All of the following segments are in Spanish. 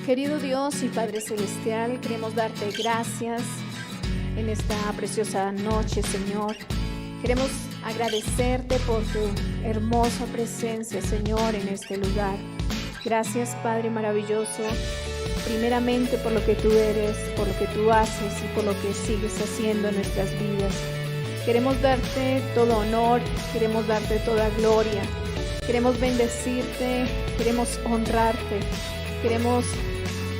Querido Dios y Padre Celestial, queremos darte gracias en esta preciosa noche, Señor. Queremos agradecerte por tu hermosa presencia, Señor, en este lugar. Gracias, Padre maravilloso, primeramente por lo que tú eres, por lo que tú haces y por lo que sigues haciendo en nuestras vidas. Queremos darte todo honor, queremos darte toda gloria, queremos bendecirte, queremos honrarte, queremos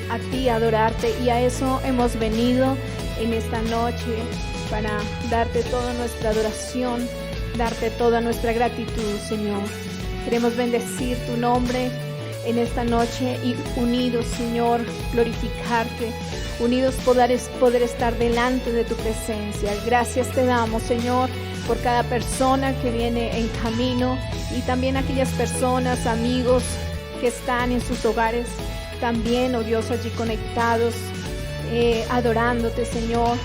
a ti adorarte, y a eso hemos venido en esta noche, para darte toda nuestra adoración, darte toda nuestra gratitud, Señor. Queremos bendecir tu nombre en esta noche y unidos, Señor, glorificarte, unidos poder estar delante de tu presencia. Gracias te damos, Señor, por cada persona que viene en camino, y también aquellas personas, amigos que están en sus hogares también, oh Dios, allí conectados, adorándote, Señor,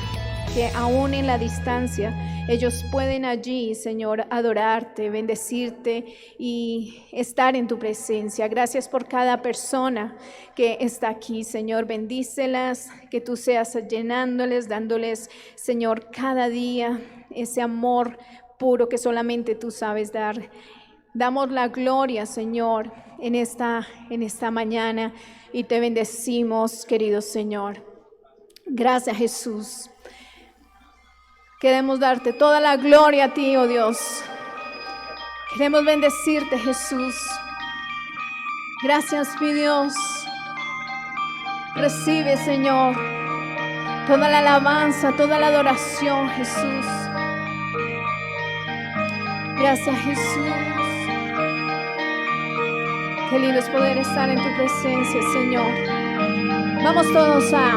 que aún en la distancia ellos pueden allí, Señor, adorarte, bendecirte y estar en tu presencia. Gracias por cada persona que está aquí, Señor. Bendícelas, que tú seas llenándoles, dándoles, Señor, cada día ese amor puro que solamente tú sabes dar. Damos la gloria, Señor, en esta mañana, y te bendecimos, querido Señor. Gracias, Jesús. Queremos darte toda la gloria a ti, oh Dios. Queremos bendecirte, Jesús. Gracias, mi Dios. Recibe, Señor, toda la alabanza, toda la adoración, Jesús. Gracias, Jesús. Qué lindo es poder estar en tu presencia, Señor. Vamos todos a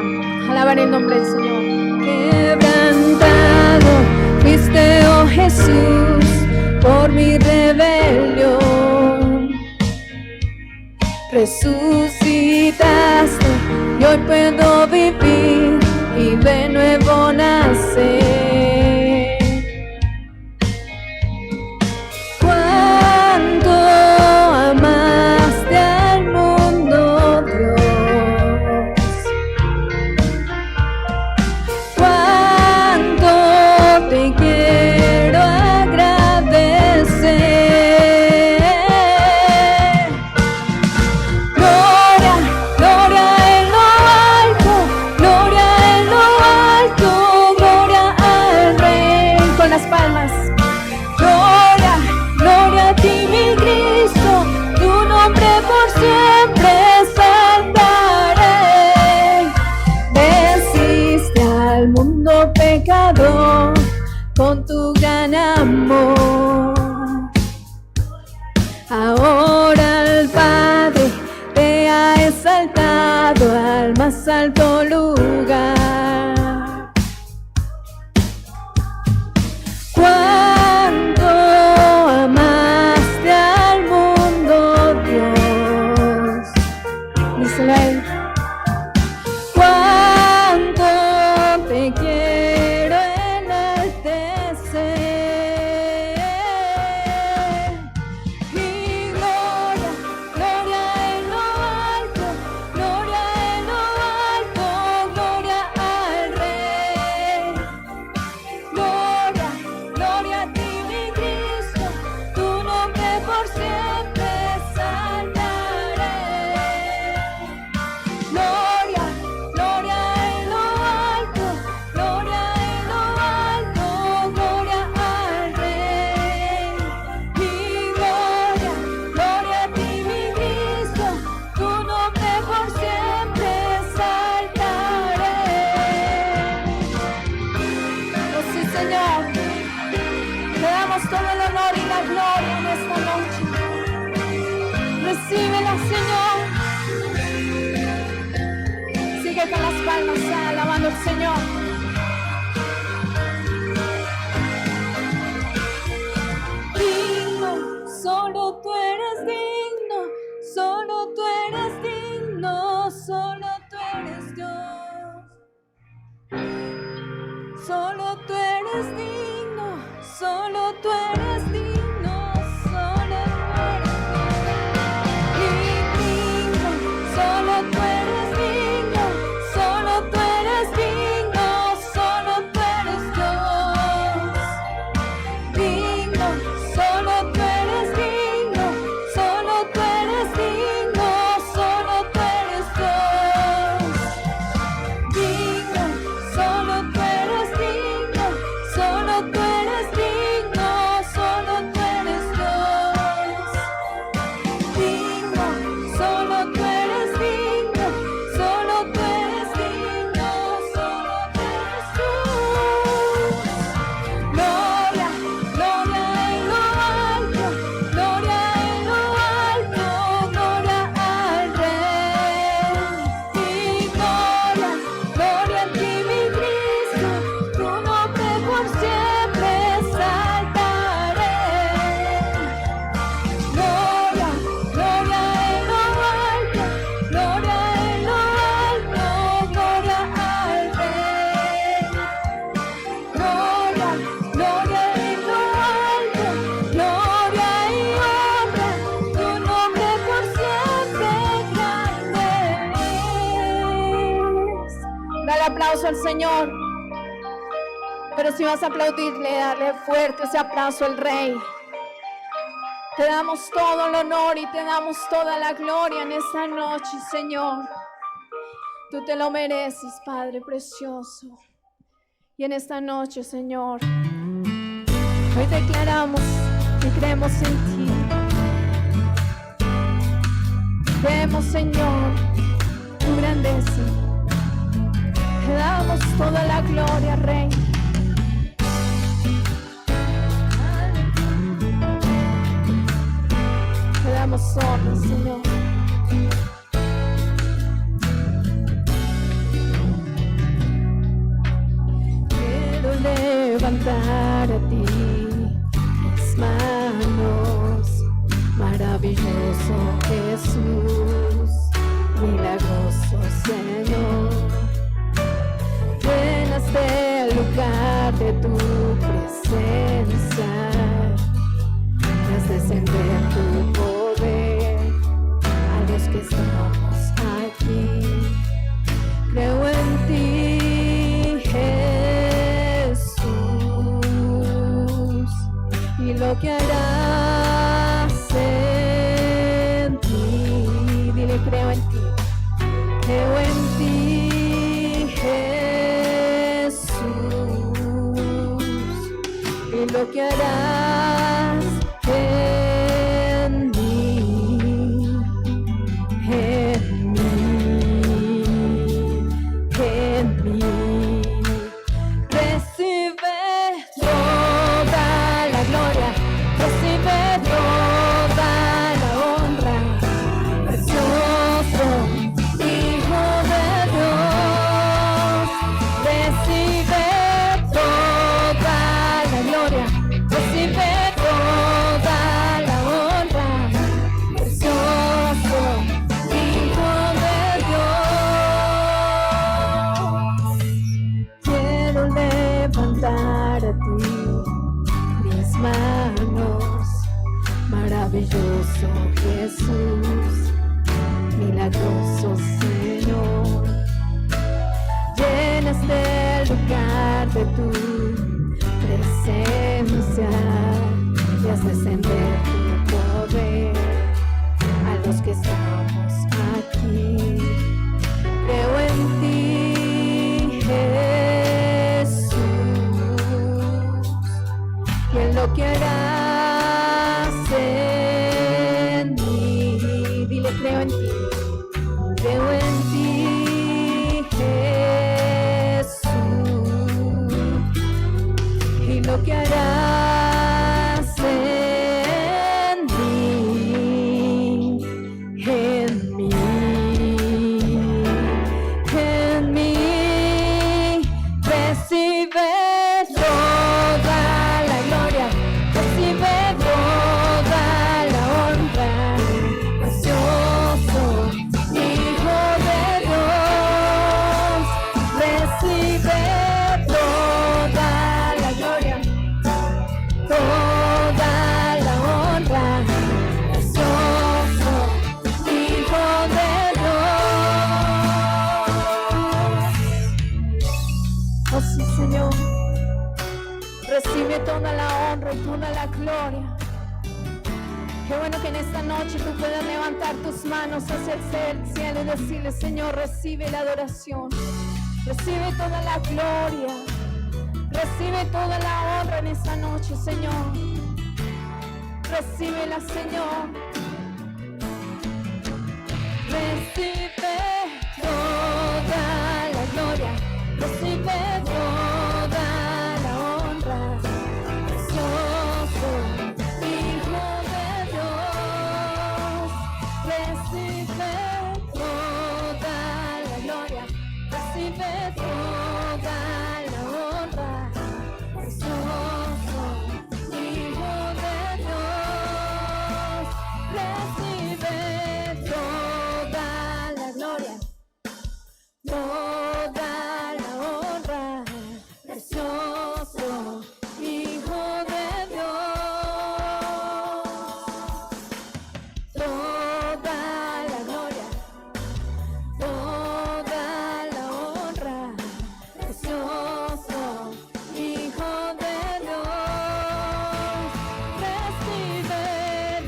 alabar el nombre del Señor. Quebrantado fuiste, oh Jesús, por mi rebelión. Resucitaste y hoy puedo vivir y de nuevo nacer. Con tu gran amor, ahora el Padre te ha exaltado al más alto lugar. Cuánto amaste al mundo, Dios, díselo a él. Cuánto te quiero. Recíbela, Señor. Sigue con las palmas alabando al Señor. Digno, solo tú eres digno, solo tú eres digno, solo tú eres Dios. Solo tú eres digno, solo tú eres digno, solo tú eres digno, solo tú eres digno, solo tú eres digno, solo tú eres Dios. Digno, solo tú eres digno, solo tú eres digno, solo tú eres Dios. Digno, solo tú eres digno, solo tú eres digno, solo tú eres Dios. Digno, solo tú eres digno, solo tú eres digno, solo tú eres Dios. Gloria, gloria en lo alto, gloria en lo alto, gloria al Rey. Y gloria, gloria a ti mi Cristo, tu nombre por siempre exaltaré. Gloria, gloria en lo alto, gloria en lo alto, gloria al Rey. Gloria, gloria en lo alto, gloria y honra, tu nombre por siempre grande es. Dale aplauso al Señor. Pero si vas a aplaudirle, dale fuerte ese aplauso al Rey. Te damos todo el honor y te damos toda la gloria en esta noche, Señor. Tú te lo mereces, Padre precioso. Y en esta noche, Señor, hoy declaramos que creemos en ti. Vemos, Señor, tu grandeza. Te damos toda la gloria, Rey. Te damos honra, Señor. Quiero levantar a ti mis manos, maravilloso Jesús, milagroso Señor. Llenaste el lugar de tu presencia, haz descender tu poder a los que estamos aquí. Creo en ti, Jesús, y lo que harás en ti. Dile, creo en ti. Creo en ti, Jesús, y lo que harás en mí, en mí, en mí. Recibe toda la gloria, recibe toda la honra, precioso Hijo de Dios. Recibe toda la gloria, recibe toda la honra, precioso Hijo de Dios. Quiero levantar a ti mis manos, maravilloso Jesús, milagroso Señor. Llenaste el lugar de tu presencia y haz descender tu poder a los que estamos aquí. Creo en ti, Jesús, y en lo que harás en mí. Dile, creo en ti. Creo en ti, Jesús, y lo que harás en mí, en mí, en mí. Recibe toda la gloria, recibe toda la honra, precioso Hijo de Dios. Recibe toda la gloria, toda honra y toda la gloria. Qué bueno que en esta noche tú puedas levantar tus manos hacia el cielo y decirle: Señor, recibe la adoración, recibe toda la gloria, recibe toda la honra en esta noche, Señor. Recíbela, Señor. Recibe toda la gloria, recibe toda la honra. Precioso Hijo de Dios, recibe toda la gloria, recibe toda la honra. Precioso Hijo de Dios, recibe toda la gloria, toda la honra. Precioso Hijo de Dios, toda la gloria, toda la honra. Precioso Hijo de Dios, recibe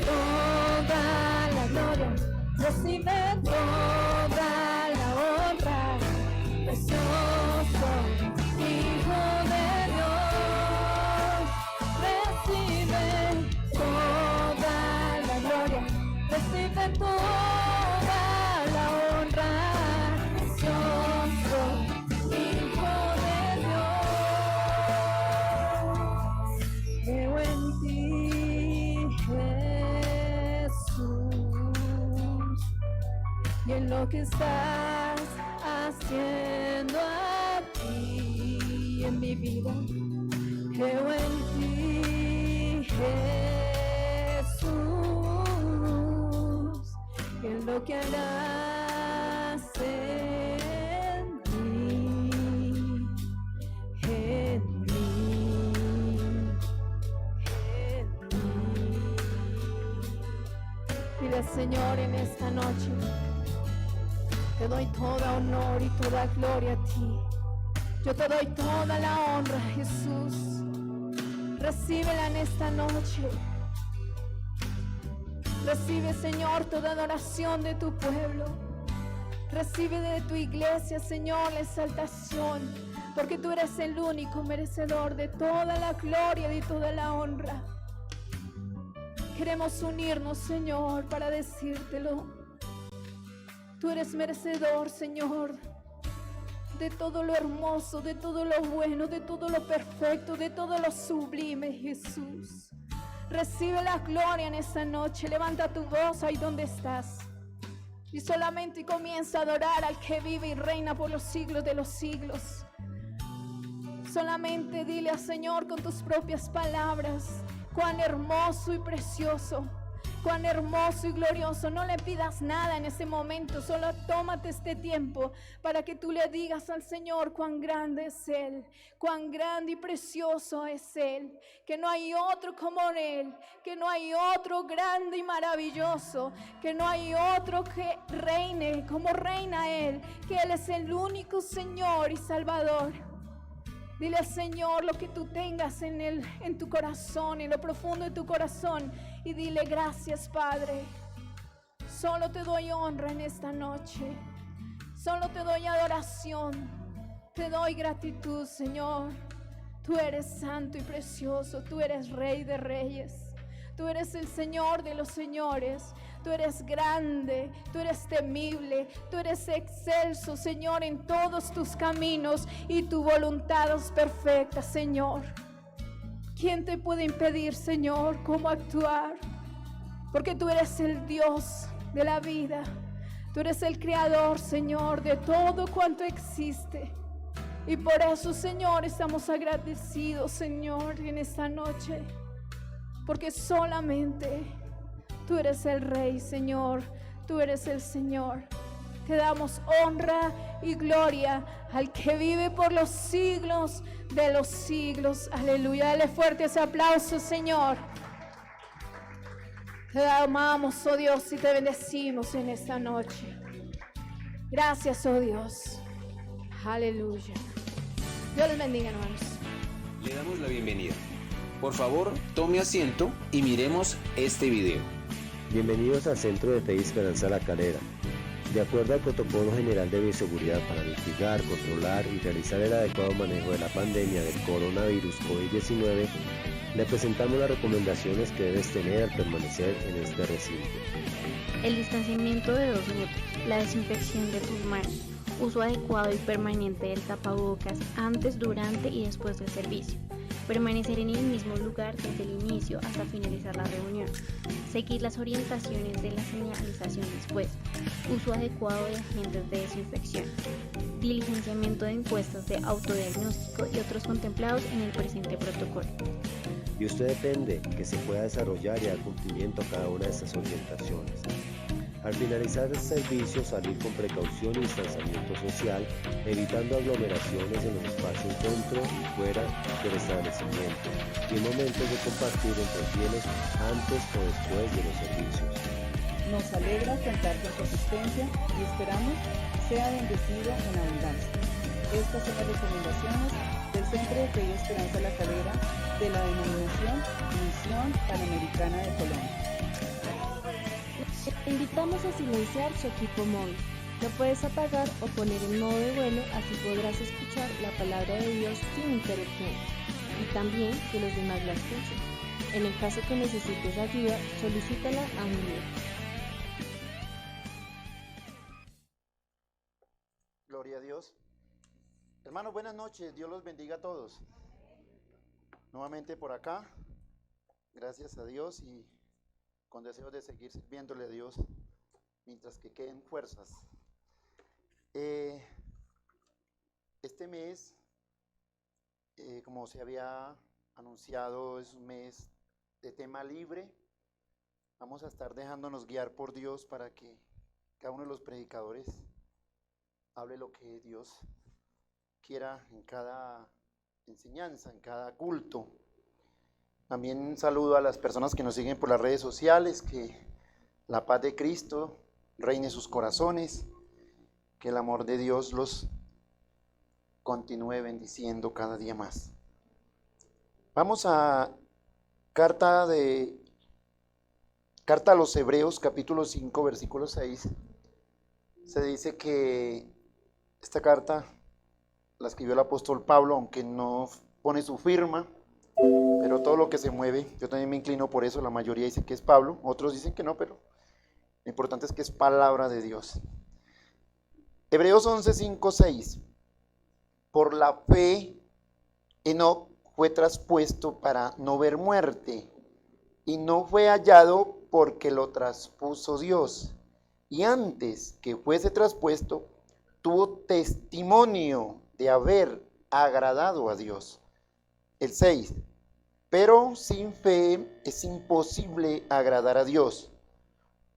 toda la gloria, recibe toda la honra. Precioso Hijo de Dios, recibe toda la gloria, recibe toda la honra. Precioso Hijo de Dios, creo en ti, Jesús, y en lo que estás haciendo aquí en mi vida. Creo en ti, Jesús, y en lo que harás en mí, en mí, en mí. Dile, Señor, en esta noche te doy toda honor y toda gloria a ti. Yo te doy toda la honra, Jesús. Recíbela en esta noche. Recibe, Señor, toda adoración de tu pueblo. Recibe de tu iglesia, Señor, la exaltación, porque tú eres el único merecedor de toda la gloria y de toda la honra. Queremos unirnos, Señor, para decírtelo. Tú eres merecedor, Señor, de todo lo hermoso, de todo lo bueno, de todo lo perfecto, de todo lo sublime, Jesús. Recibe la gloria en esta noche. Levanta tu voz ahí donde estás y solamente comienza a adorar al que vive y reina por los siglos de los siglos. Solamente dile al Señor con tus propias palabras cuán hermoso y precioso, cuán hermoso y glorioso. No le pidas nada en ese momento, solo tómate este tiempo para que tú le digas al Señor cuán grande es Él, cuán grande y precioso es Él, que no hay otro como Él, que no hay otro grande y maravilloso, que no hay otro que reine como reina Él, que Él es el único Señor y Salvador. Dile al Señor lo que tú tengas en tu corazón, en lo profundo de tu corazón, y dile: gracias, Padre. Solo te doy honra en esta noche. Solo te doy adoración. Te doy gratitud, Señor. Tú eres santo y precioso. Tú eres Rey de reyes. Tú eres el Señor de los señores. Tú eres grande, tú eres temible, tú eres excelso, Señor, en todos tus caminos, y tu voluntad es perfecta, Señor. ¿Quién te puede impedir, Señor, cómo actuar? Porque tú eres el Dios de la vida. Tú eres el creador, Señor, de todo cuanto existe. Y por eso, Señor, estamos agradecidos, Señor, en esta noche. Porque solamente tú eres el Rey, Señor. Tú eres el Señor. Te damos honra y gloria al que vive por los siglos de los siglos. Aleluya. Dale fuerte ese aplauso, Señor. Te amamos, oh Dios, y te bendecimos en esta noche. Gracias, oh Dios. Aleluya. Dios les bendiga, hermanos. Le damos la bienvenida. Por favor, tome asiento y miremos este video. Bienvenidos al Centro de Fe y Esperanza La Calera. De acuerdo al Protocolo General de Bioseguridad para mitigar, controlar y realizar el adecuado manejo de la pandemia del coronavirus COVID-19, le presentamos las recomendaciones que debes tener al permanecer en este recinto. El distanciamiento de 2 metros, la desinfección de tus manos, uso adecuado y permanente del tapabocas antes, durante y después del servicio. Permanecer en el mismo lugar desde el inicio hasta finalizar la reunión. Seguir las orientaciones de la señalización dispuesta. Uso adecuado de agentes de desinfección. Diligenciamiento de encuestas de autodiagnóstico y otros contemplados en el presente protocolo. De usted depende que se pueda desarrollar y dar cumplimiento a cada una de estas orientaciones. Al finalizar el servicio, salir con precaución y distanciamiento social, evitando aglomeraciones en los espacios dentro y fuera del establecimiento, y momentos de compartir entre fieles antes o después de los servicios. Nos alegra contar con tu asistencia y esperamos sea bendecido en abundancia. Estas son las recomendaciones del Centro de Fe y Esperanza La Calera de la denominación Misión Panamericana de Colombia. Te invitamos a silenciar su equipo móvil. Lo puedes apagar o poner en modo de vuelo, así podrás escuchar la palabra de Dios sin interrupciones y también que los demás la escuchen. En el caso que necesites ayuda, solicítala a un líder. Gloria a Dios. Hermanos, buenas noches. Dios los bendiga a todos. Nuevamente por acá. Gracias a Dios y con deseos de seguir sirviéndole a Dios mientras que queden fuerzas. Este mes, como se había anunciado, es un mes de tema libre. Vamos a estar dejándonos guiar por Dios para que cada uno de los predicadores hable lo que Dios quiera en cada enseñanza, en cada culto. También un saludo a las personas que nos siguen por las redes sociales, que la paz de Cristo reine en sus corazones, que el amor de Dios los continúe bendiciendo cada día más. Vamos a carta a los Hebreos, capítulo 5, versículo 6. Se dice que esta carta la escribió el apóstol Pablo, aunque no pone su firma, pero todo lo que se mueve, yo también me inclino por eso. La mayoría dice que es Pablo, otros dicen que no, pero lo importante es que es palabra de Dios. Hebreos 11, 5, 6. Por la fe, Enoc fue traspuesto para no ver muerte, y no fue hallado porque lo traspuso Dios. Y antes que fuese traspuesto, tuvo testimonio de haber agradado a Dios. El 6. Pero sin fe es imposible agradar a Dios,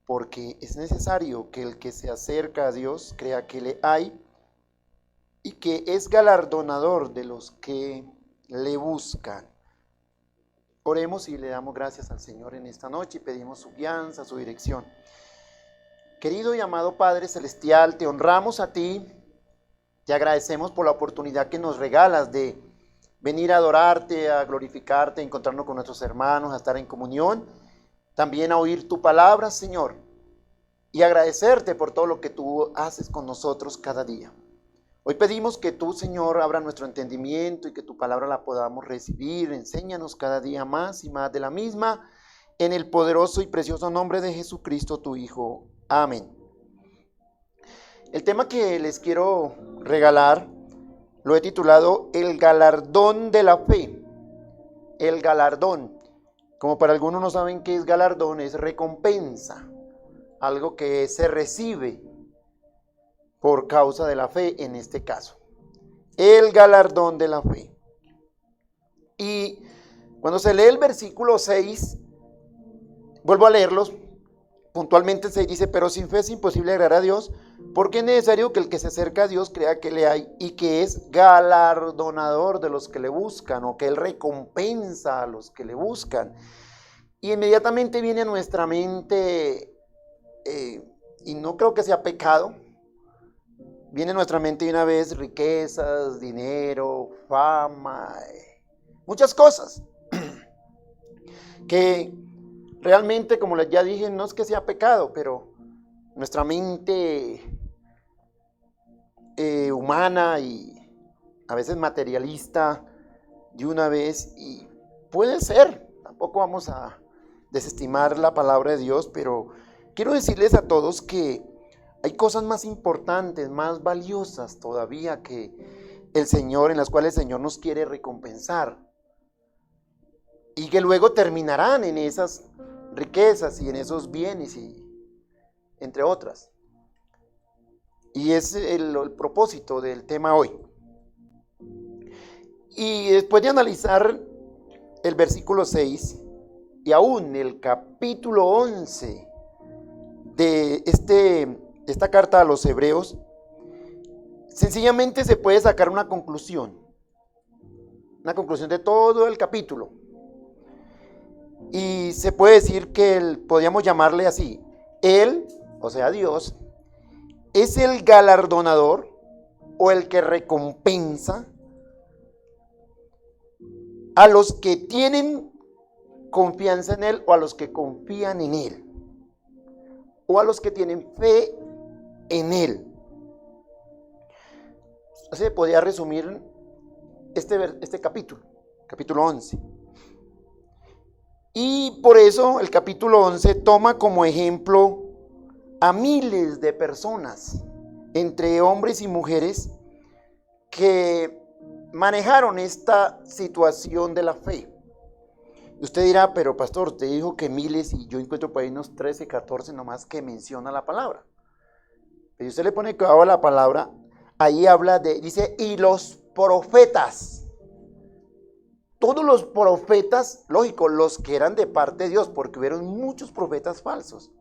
porque es necesario que el que se acerca a Dios crea que le hay y que es galardonador de los que le buscan. Oremos y le damos gracias al Señor en esta noche y pedimos su guianza, su dirección. Querido y amado Padre Celestial, te honramos a ti, te agradecemos por la oportunidad que nos regalas de venir a adorarte, a glorificarte, a encontrarnos con nuestros hermanos, a estar en comunión, también a oír tu palabra, Señor, y agradecerte por todo lo que tú haces con nosotros cada día. Hoy pedimos que tú, Señor, abra nuestro entendimiento y que tu palabra la podamos recibir. Enséñanos cada día más y más de la misma, en el poderoso y precioso nombre de Jesucristo, tu Hijo. Amén. El tema que les quiero regalar lo he titulado El galardón de la fe. El galardón. Como para algunos no saben qué es galardón, es recompensa. Algo que se recibe por causa de la fe en este caso. El galardón de la fe. Y cuando se lee el versículo 6, vuelvo a leerlos. Puntualmente se dice, pero sin fe es imposible agradar a Dios, porque es necesario que el que se acerca a Dios crea que le hay y que es galardonador de los que le buscan, o que Él recompensa a los que le buscan. Y inmediatamente viene a nuestra mente, y no creo que sea pecado, viene a nuestra mente de una vez riquezas, dinero, fama, muchas cosas. que realmente, como ya dije, no es que sea pecado, pero nuestra mente humana y a veces materialista de una vez, y puede ser, tampoco vamos a desestimar la palabra de Dios, pero quiero decirles a todos que hay cosas más importantes, más valiosas todavía que el Señor, en las cuales el Señor nos quiere recompensar, y que luego terminarán en esas riquezas y en esos bienes, y entre otras. Y es el propósito del tema hoy. Y después de analizar el versículo 6 y aún el capítulo 11 de esta carta a los Hebreos, sencillamente se puede sacar una conclusión de todo el capítulo. Y se puede decir que podríamos llamarle así: Él, o sea Dios, es el galardonador o el que recompensa a los que tienen confianza en Él, o a los que confían en Él, o a los que tienen fe en Él. Se podría resumir este capítulo 11. Y por eso el capítulo 11 toma como ejemplo a miles de personas, entre hombres y mujeres, que manejaron esta situación de la fe. Y usted dirá: pero pastor, usted dijo que miles, y yo encuentro por ahí unos 13, 14 nomás que menciona la palabra. Pero si usted le pone cuidado a la palabra, ahí dice, y los profetas. Todos los profetas, lógico, los que eran de parte de Dios, porque hubieron muchos profetas falsos.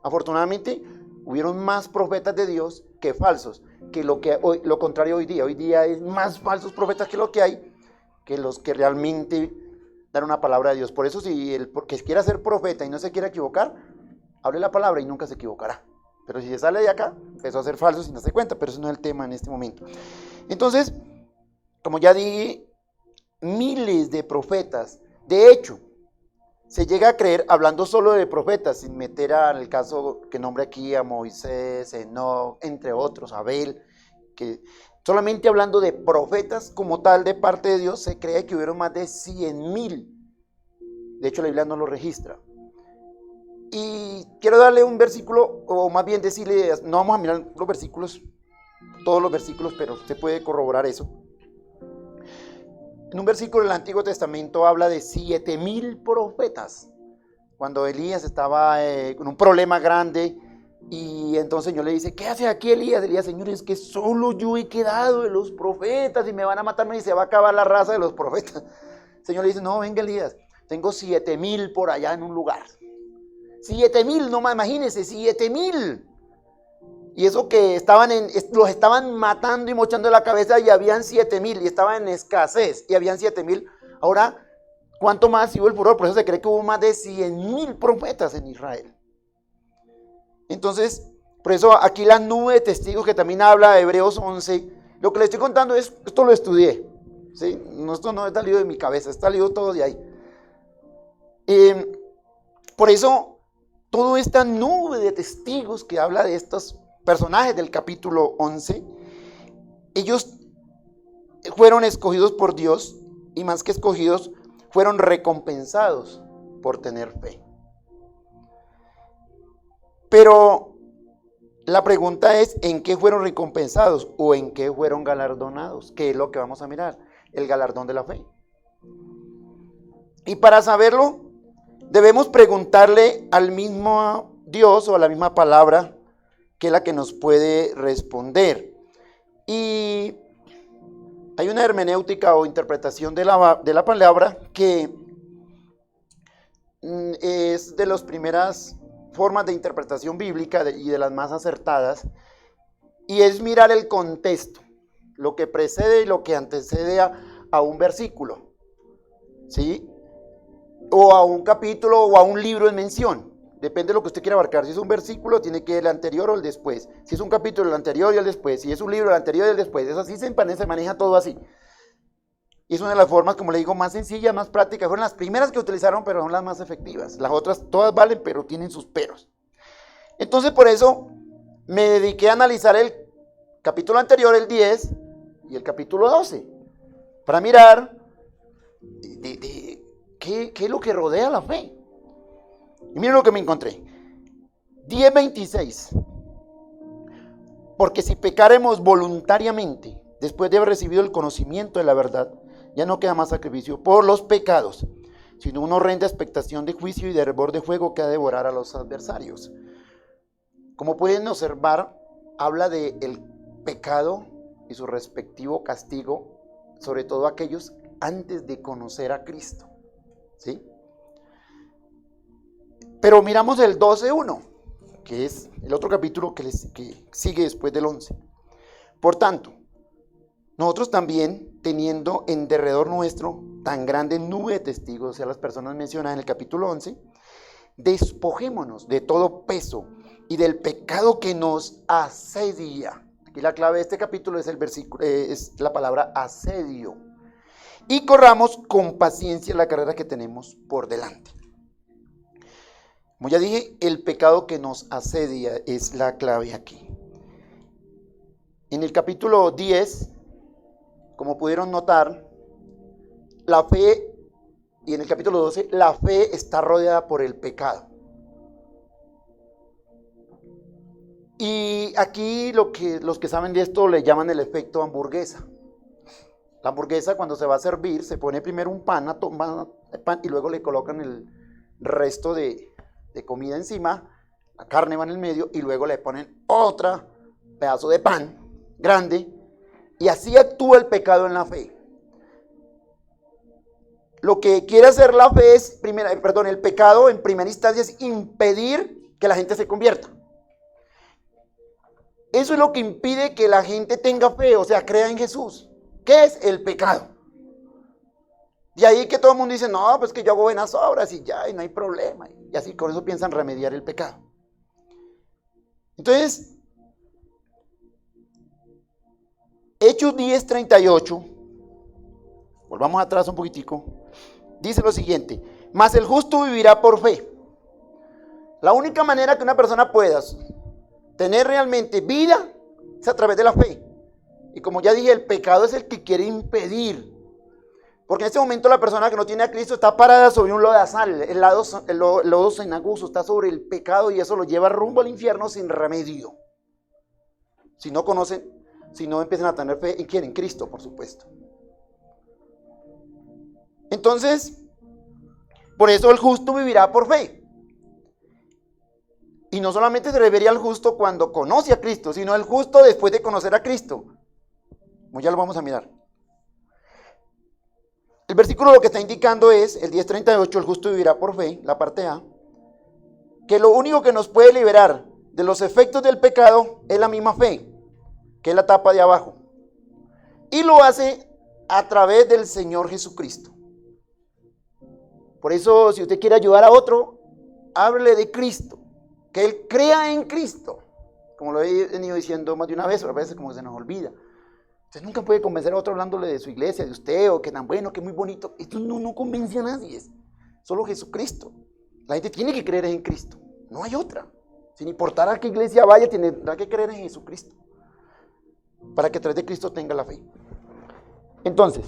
Afortunadamente, hubieron más profetas de Dios que falsos, que lo contrario hoy día. Hoy día hay más falsos profetas que lo que hay, que los que realmente dan una palabra de Dios. Por eso, si el que quiera ser profeta y no se quiera equivocar, hable la palabra y nunca se equivocará. Pero si se sale de acá, empezó a ser falso sin darse cuenta, pero eso no es el tema en este momento. Entonces, como ya dije, miles de profetas. De hecho, se llega a creer, hablando solo de profetas, sin meter en el caso que nombre aquí a Moisés, Enoc, entre otros, Abel, que solamente hablando de profetas como tal de parte de Dios, se cree que hubieron más de 100,000. De hecho, la Biblia no lo registra. Y quiero darle un versículo, o más bien decirle, no vamos a mirar los versículos, todos los versículos, pero usted puede corroborar eso. En un versículo del Antiguo Testamento habla de 7,000 profetas. Cuando Elías estaba con un problema grande, y entonces el Señor le dice: ¿qué hace aquí Elías? Elías: Señor, es que solo yo he quedado de los profetas y me van a matar, y se va a acabar la raza de los profetas. El Señor le dice: no, venga Elías, tengo 7,000 por allá en un lugar. 7,000, no más, imagínense, 7,000. Y eso que los estaban matando y mochando la cabeza, y habían 7,000, y estaban en escasez, y habían 7,000. Ahora, ¿cuánto más hubo el furor? Por eso se cree que hubo más de 100,000 profetas en Israel. Entonces, por eso aquí la nube de testigos que también habla de Hebreos 11, lo que le estoy contando esto lo estudié, ¿sí? Esto no está salido de mi cabeza, está salido todo de ahí. Por eso, toda esta nube de testigos que habla de estos personajes del capítulo 11, ellos fueron escogidos por Dios, y más que escogidos, fueron recompensados por tener fe. Pero la pregunta es: ¿en qué fueron recompensados o en qué fueron galardonados? ¿Qué es lo que vamos a mirar? El galardón de la fe. Y para saberlo, debemos preguntarle al mismo Dios o a la misma palabra, que es la que nos puede responder. Y hay una hermenéutica o interpretación de la palabra que es de las primeras formas de interpretación bíblica y de las más acertadas, y es mirar el contexto, lo que precede y lo que antecede a un versículo, ¿sí? O a un capítulo o a un libro en mención. Depende de lo que usted quiera abarcar. Si es un versículo, tiene que ir el anterior o el después. Si es un capítulo, el anterior y el después. Si es un libro, el anterior y el después. Eso así se maneja todo así. Y es una de las formas, como le digo, más sencillas, más prácticas. Fueron las primeras que utilizaron, pero son las más efectivas. Las otras todas valen, pero tienen sus peros. Entonces, por eso me dediqué a analizar el capítulo anterior, el 10, y el capítulo 12, para mirar qué es lo que rodea la fe. Y miren lo que me encontré. 10:26. Porque si pecaremos voluntariamente, después de haber recibido el conocimiento de la verdad, ya no queda más sacrificio por los pecados, sino una horrenda expectación de juicio y de hervor de fuego que ha de devorar a los adversarios. Como pueden observar, habla del pecado y su respectivo castigo, sobre todo aquellos antes de conocer a Cristo. ¿Sí? Pero miramos el 12:1, que es el otro capítulo que sigue después del 11. Por tanto, nosotros también, teniendo en derredor nuestro tan grande nube de testigos, o sea, las personas mencionadas en el capítulo 11, despojémonos de todo peso y del pecado que nos asedia. Aquí la clave de este capítulo es el versículo, es la palabra asedio. Y corramos con paciencia la carrera que tenemos por delante. Como ya dije, el pecado que nos asedia es la clave aquí. En el capítulo 10, como pudieron notar, la fe, y en el capítulo 12, la fe está rodeada por el pecado. Y aquí los que saben de esto le llaman el efecto hamburguesa. La hamburguesa, cuando se va a servir, se pone primero un pan y luego le colocan el resto de comida encima, la carne va en el medio y luego le ponen otro pedazo de pan grande, y así actúa el pecado en la fe. Lo que quiere hacer la fe es, el pecado en primera instancia es impedir que la gente se convierta. Eso es lo que impide que la gente tenga fe, o sea, crea en Jesús. ¿Qué es el pecado? Y ahí que todo el mundo dice, no, pues que yo hago buenas obras y ya, y no hay problema. Y así con eso piensan remediar el pecado. Entonces, Hechos 10:38, volvamos atrás un poquitico, dice lo siguiente: mas el justo vivirá por fe. La única manera que una persona pueda tener realmente vida es a través de la fe. Y como ya dije, el pecado es el que quiere impedir. Porque en este momento la persona que no tiene a Cristo está parada sobre un lodazal, el lodo cenagoso, está sobre el pecado y eso lo lleva rumbo al infierno sin remedio. Si no conocen, si no empiezan a tener fe, ¿en quién? En Cristo, por supuesto. Entonces, por eso el justo vivirá por fe. Y no solamente se refería al justo cuando conoce a Cristo, sino el justo después de conocer a Cristo. Como ya lo vamos a mirar. El versículo lo que está indicando es, el 10:38, el justo vivirá por fe, la parte A, que lo único que nos puede liberar de los efectos del pecado es la misma fe, que es la tapa de abajo. Y lo hace a través del Señor Jesucristo. Por eso, si usted quiere ayudar a otro, háblele de Cristo, que él crea en Cristo. Como lo he venido diciendo más de una vez, pero a veces como se nos olvida. Usted nunca puede convencer a otro hablándole de su iglesia, de usted, o que tan bueno, que muy bonito. Esto no convence a nadie, es solo Jesucristo. La gente tiene que creer en Cristo, no hay otra. Sin importar a qué iglesia vaya, tendrá que creer en Jesucristo, para que a través de Cristo tenga la fe. Entonces,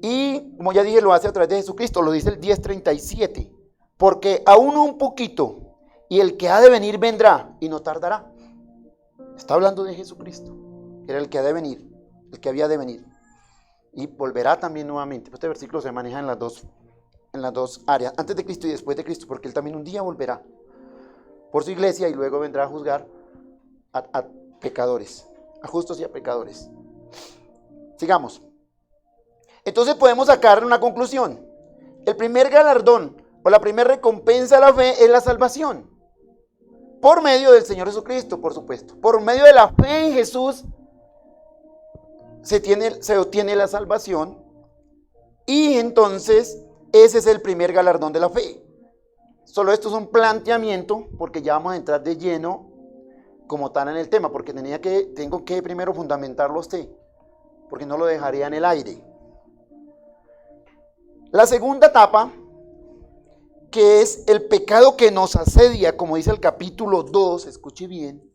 y como ya dije, lo hace a través de Jesucristo, lo dice el 10:37. Porque aún un poquito, y el que ha de venir vendrá, y no tardará. Está hablando de Jesucristo, que era el que ha de venir, el que había de venir. Y volverá también nuevamente. Este versículo se maneja en las dos áreas, antes de Cristo y después de Cristo, porque Él también un día volverá por su iglesia y luego vendrá a juzgar a pecadores, a justos y a pecadores. Sigamos. Entonces podemos sacar una conclusión. El primer galardón o la primera recompensa de la fe es la salvación. Por medio del Señor Jesucristo, por supuesto. Por medio de la fe en Jesús se obtiene la salvación. Y entonces ese es el primer galardón de la fe. Solo esto es un planteamiento, porque ya vamos a entrar de lleno como tal en el tema, porque tengo que primero fundamentarlo a usted. porque no lo dejaría en el aire. La segunda etapa, que es el pecado que nos asedia, como dice el capítulo 2, escuche bien.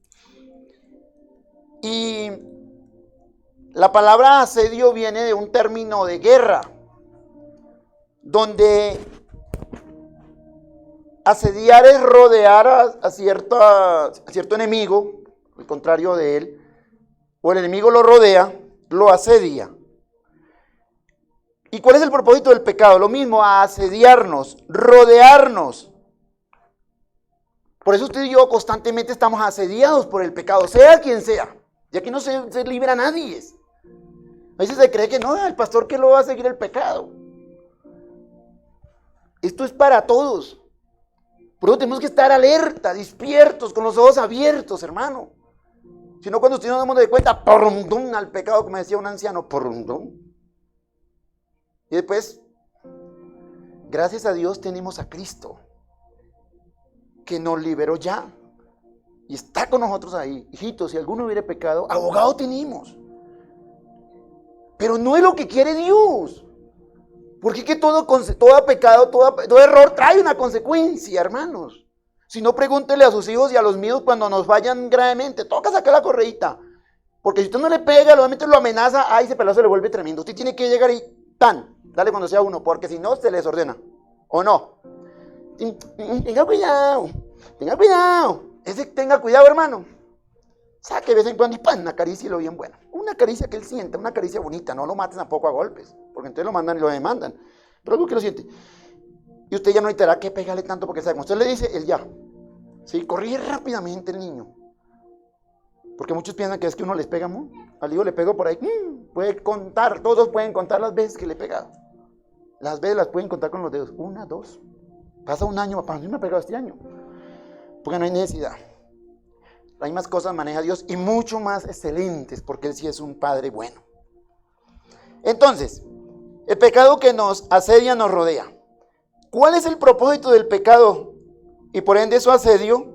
Y la palabra asedio viene de un término de guerra, donde asediar es rodear a cierto enemigo, al contrario de él, o el enemigo lo rodea, lo asedia. ¿Y cuál es el propósito del pecado? Lo mismo, asediarnos, rodearnos. Por eso usted y yo constantemente estamos asediados por el pecado, sea quien sea, ya que no se libra a nadie. A veces se cree que no, el pastor que lo va a seguir el pecado. Esto es para todos. Por eso tenemos que estar alerta, despiertos, con los ojos abiertos, hermano. Si no, cuando usted no damos de cuenta, porrundum al pecado, como decía un anciano, porrundum. Y después, gracias a Dios tenemos a Cristo, que nos liberó ya. Y está con nosotros ahí. Hijitos, si alguno hubiera pecado, abogado tenemos. Pero no es lo que quiere Dios. Porque es que todo pecado, todo error trae una consecuencia, hermanos. Si no, pregúntele a sus hijos y a los míos cuando nos fallan gravemente. Toca sacar la correíta. Porque si usted no le pega, nuevamente lo amenaza, ese pelado se le vuelve tremendo. Usted tiene que llegar y dale cuando sea uno, porque si no, se le desordena. ¿O no? Tenga cuidado. Tenga cuidado, hermano. Saque de vez en cuando y pan, acarícielo bien bueno. Una caricia que él sienta, una caricia bonita. No lo mates tampoco a golpes, porque entonces lo mandan y lo demandan. Pero algo que lo siente. Y usted ya no necesitará que pegarle tanto, porque sabe, como usted le dice, él ya. Sí, corrige rápidamente el niño. Porque muchos piensan que es que uno les pega mucho. Al hijo le pego por ahí. Puede contar, todos pueden contar las veces que le he pegado. Las veces las pueden contar con los dedos. 1, 2. Pasa un año, papá, a mí me ha pegado este año. Porque no hay necesidad. Las mismas cosas maneja Dios y mucho más excelentes, porque Él sí es un Padre bueno. Entonces, el pecado que nos asedia nos rodea. ¿Cuál es el propósito del pecado y por ende su asedio?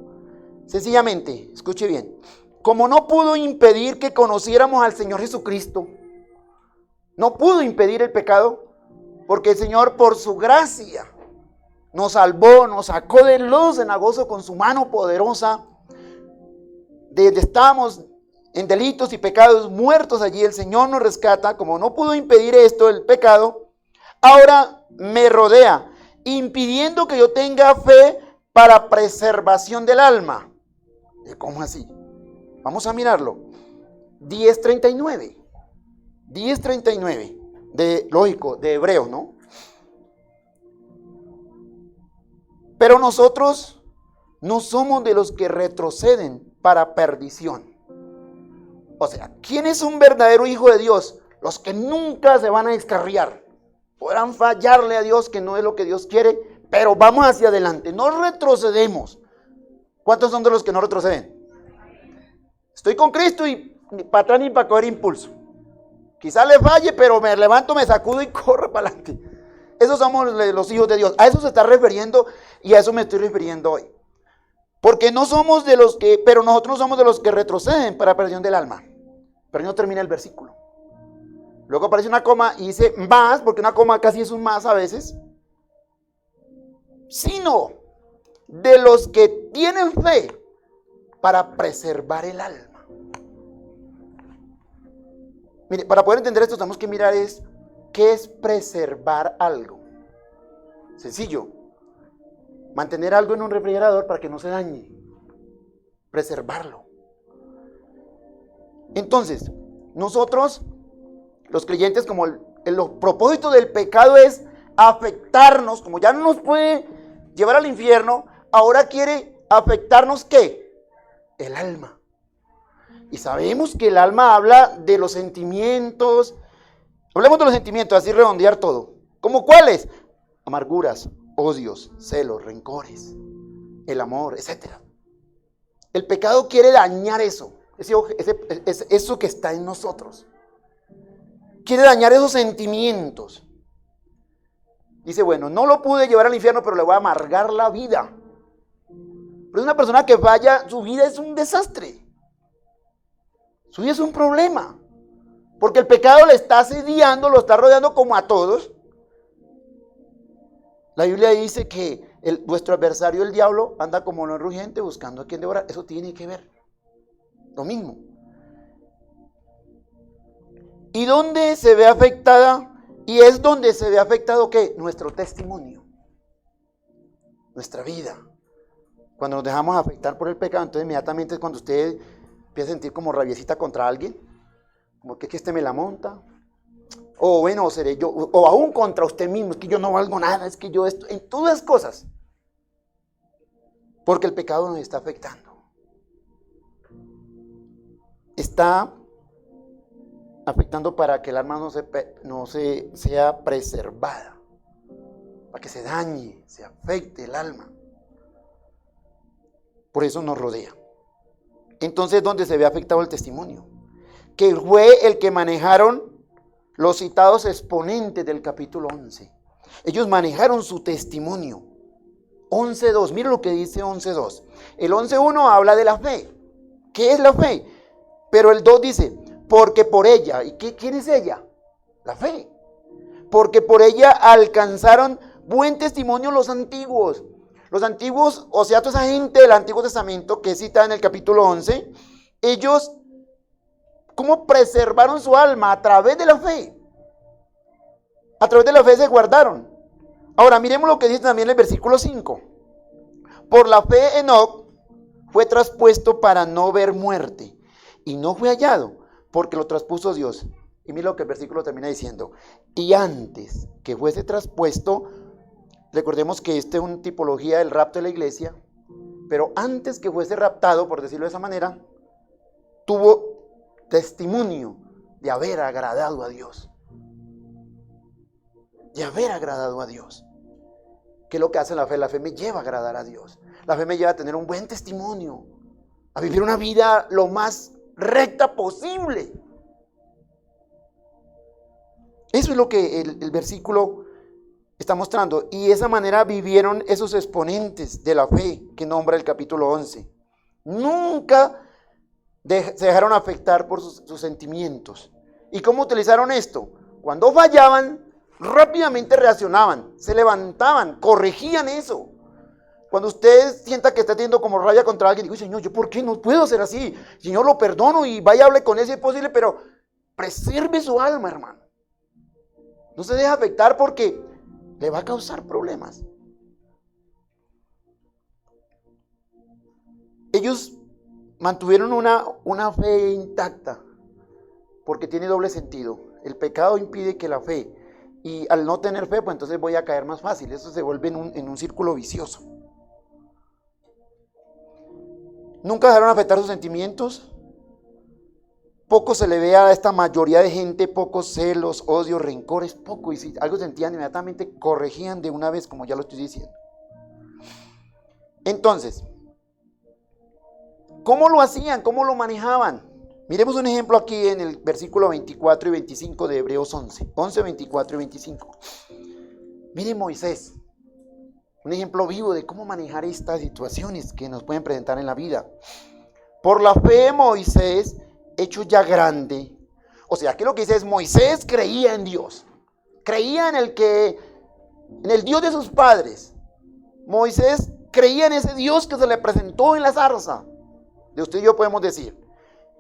Sencillamente, escuche bien, como no pudo impedir que conociéramos al Señor Jesucristo, no pudo impedir el pecado, porque el Señor por su gracia nos salvó, nos sacó del lodo cenagoso con su mano poderosa. Desde estábamos en delitos y pecados muertos allí, el Señor nos rescata. Como no pudo impedir esto, el pecado, ahora me rodea, impidiendo que yo tenga fe para preservación del alma. ¿Cómo así? Vamos a mirarlo. 10:39. 10:39. Lógico, de Hebreo, ¿no? Pero nosotros no somos de los que retroceden para perdición. O sea, ¿quién es un verdadero hijo de Dios? Los que nunca se van a descarriar. Podrán fallarle a Dios, que no es lo que Dios quiere, pero vamos hacia adelante, no retrocedemos. ¿Cuántos son de los que no retroceden? Estoy con Cristo y ni para atrás ni para coger impulso. Quizá le falle, pero me levanto, me sacudo y corro para adelante. Esos somos los hijos de Dios. A eso se está refiriendo y a eso me estoy refiriendo hoy. Porque no somos de los que, pero nosotros no somos de los que retroceden para perdición del alma. Pero no termina el versículo. Luego aparece una coma y dice más, porque una coma casi es un más a veces. Sino de los que tienen fe para preservar el alma. Mire, para poder entender esto tenemos que mirar qué es preservar algo. Sencillo. Mantener algo en un refrigerador para que no se dañe. Preservarlo. Entonces, nosotros, los creyentes, como el propósito del pecado es afectarnos, como ya no nos puede llevar al infierno, ahora quiere afectarnos ¿qué? El alma. Y sabemos que el alma habla de los sentimientos. Hablemos de los sentimientos, así redondear todo. ¿Cómo cuáles? Amarguras, odios, celos, rencores, el amor, etc. El pecado quiere dañar eso, eso que está en nosotros. Quiere dañar esos sentimientos. Dice, bueno, no lo pude llevar al infierno, pero le voy a amargar la vida. Pero es una persona que falla, su vida es un desastre. Su vida es un problema. Porque el pecado le está asediando, lo está rodeando como a todos. La Biblia dice que vuestro adversario, el diablo, anda como león rugiente buscando a quien devorar. Eso tiene que ver. Lo mismo. ¿Y dónde se ve afectada? Y es donde se ve afectado ¿qué? Nuestro testimonio. Nuestra vida. Cuando nos dejamos afectar por el pecado, entonces inmediatamente es cuando usted empieza a sentir como rabiecita contra alguien. Como que este me la monta. O bueno, seré yo. O aún contra usted mismo. Es que yo no valgo nada. Es que yo esto. En todas las cosas. Porque el pecado nos está afectando. Está afectando para que el alma no sea preservada. Para que se dañe, se afecte el alma. Por eso nos rodea. Entonces, ¿dónde se ve afectado el testimonio? Que fue el que manejaron los citados exponentes del capítulo 11. Ellos manejaron su testimonio. 11.2, mira lo que dice 11.2. El 11.1 habla de la fe. ¿Qué es la fe? Pero el 2 dice, porque por ella, ¿y quién es ella? La fe. Porque por ella alcanzaron buen testimonio los antiguos. Los antiguos, o sea, toda esa gente del Antiguo Testamento que cita en el capítulo 11, ellos, ¿cómo preservaron su alma? A través de la fe. A través de la fe se guardaron. Ahora, miremos lo que dice también el versículo 5. Por la fe Enoc fue traspuesto para no ver muerte, y no fue hallado, porque lo traspuso Dios. Y mira lo que el versículo termina diciendo. Y antes que fuese traspuesto, recordemos que esta es una tipología del rapto de la iglesia, pero antes que fuese raptado, por decirlo de esa manera, tuvo testimonio de haber agradado a Dios. De haber agradado a Dios. ¿Qué es lo que hace la fe? La fe me lleva a agradar a Dios. La fe me lleva a tener un buen testimonio, a vivir una vida lo más recta posible. Eso es lo que el versículo está mostrando. Y de esa manera vivieron esos exponentes de la fe que nombra el capítulo 11. Nunca se dejaron afectar por sus sentimientos. ¿Y cómo utilizaron esto? Cuando fallaban, rápidamente reaccionaban, se levantaban, corregían eso. Cuando usted sienta que está teniendo como rabia contra alguien, digo, Señor, ¿yo por qué no puedo ser así? Señor, lo perdono y vaya a hablar con él si es posible, pero preserve su alma, hermano. No se deje afectar porque le va a causar problemas. Ellos mantuvieron una fe intacta porque tiene doble sentido. El pecado impide que la fe, y al no tener fe, pues entonces voy a caer más fácil. Eso se vuelve en un círculo vicioso. Nunca dejaron afectar sus sentimientos. Poco se le ve a esta mayoría de gente, pocos celos, odios, rencores, poco. Y si algo sentían, inmediatamente corregían de una vez, como ya lo estoy diciendo. Entonces, ¿cómo lo hacían? ¿Cómo lo manejaban? Miremos un ejemplo aquí en el versículo 24 y 25 de Hebreos 11. 11, 24 y 25. Miren Moisés. Un ejemplo vivo de cómo manejar estas situaciones que nos pueden presentar en la vida. Por la fe Moisés, hecho ya grande. O sea, que lo que dice es Moisés creía en Dios. Creía en el Dios de sus padres. Moisés creía en ese Dios que se le presentó en la zarza. De usted y yo podemos decir,